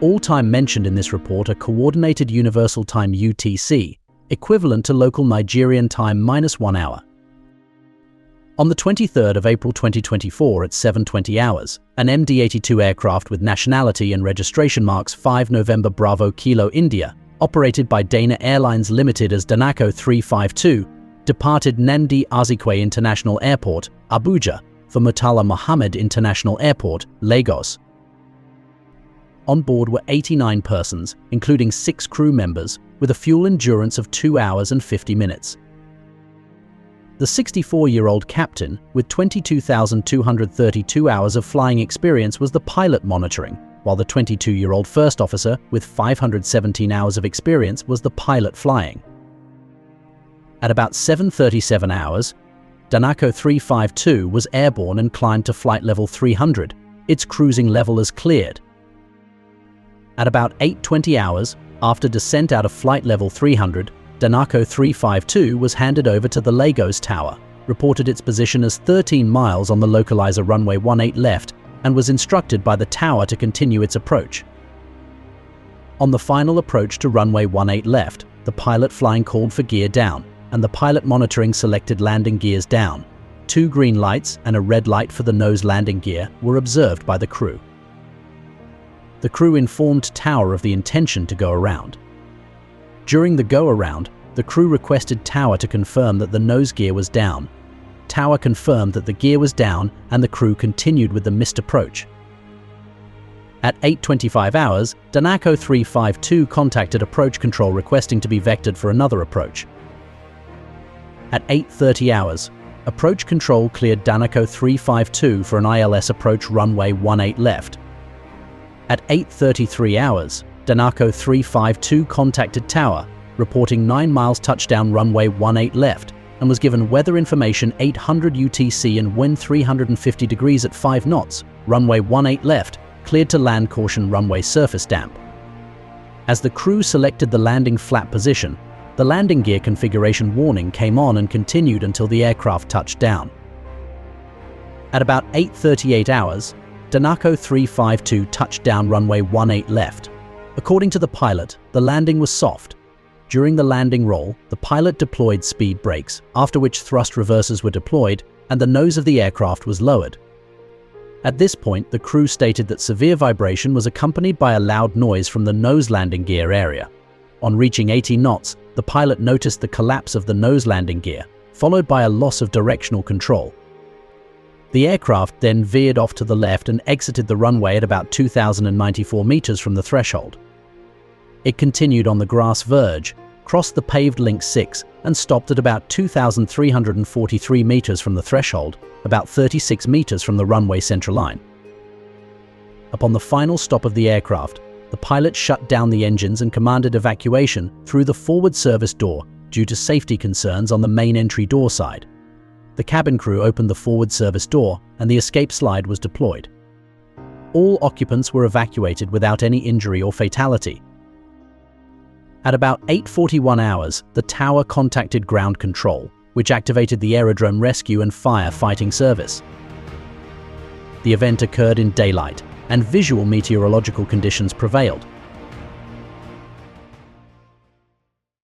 All time mentioned in this report are Coordinated Universal Time (UTC), equivalent to local Nigerian time -1 hour. On the 23rd of April 2024 at 7:20 hours, an MD-82 aircraft with nationality and registration marks 5 November Bravo Kilo India, operated by Dana Airlines Limited as Danako 352, departed Nnamdi Azikiwe International Airport, Abuja, for Murtala Mohammed International Airport, Lagos. On board were 89 persons, including 6 crew members, with a fuel endurance of 2 hours and 50 minutes. The 64-year-old captain, with 22,232 hours of flying experience, was the pilot monitoring, while the 22-year-old first officer, with 517 hours of experience, was the pilot flying. At about 7:37 hours, Danako 352 was airborne and climbed to flight level 300. Its cruising level is cleared. At about 8:20 hours, after descent out of flight level 300, Danako 352 was handed over to the Lagos Tower, reported its position as 13 miles on the localizer runway 18 left, and was instructed by the tower to continue its approach. On the final approach to runway 18 left, the pilot flying called for gear down, and the pilot monitoring selected landing gears down. 2 green lights and a red light for the nose landing gear were observed by the crew. The crew informed Tower of the intention to go around. During the go-around, the crew requested Tower to confirm that the nose gear was down. Tower confirmed that the gear was down, and the crew continued with the missed approach. At 8:25 hours, Danako 352 contacted approach control requesting to be vectored for another approach. At 8:30 hours, approach control cleared Danako 352 for an ILS approach runway 18 left. At 8:33 hours, Danako 352 contacted Tower, reporting 9 miles touchdown runway 18 left, and was given weather information 800 UTC and wind 350 degrees at 5 knots, runway 18 left, cleared to land caution runway surface damp. As the crew selected the landing flap position, the landing gear configuration warning came on and continued until the aircraft touched down. At about 8:38 hours, Danako 352 touched down runway 18 left. According to the pilot, the landing was soft. During the landing roll, the pilot deployed speed brakes, after which thrust reversers were deployed and the nose of the aircraft was lowered. At this point, the crew stated that severe vibration was accompanied by a loud noise from the nose landing gear area. On reaching 80 knots, the pilot noticed the collapse of the nose landing gear, followed by a loss of directional control. The aircraft then veered off to the left and exited the runway at about 2,094 meters from the threshold. It continued on the grass verge, crossed the paved Link 6, and stopped at about 2,343 meters from the threshold, about 36 meters from the runway central line. Upon the final stop of the aircraft, the pilot shut down the engines and commanded evacuation through the forward service door due to safety concerns on the main entry door side. The cabin crew opened the forward service door and the escape slide was deployed. All occupants were evacuated without any injury or fatality. At about 8:41 hours, the tower contacted ground control, which activated the aerodrome rescue and fire fighting service. The event occurred in daylight, and visual meteorological conditions prevailed,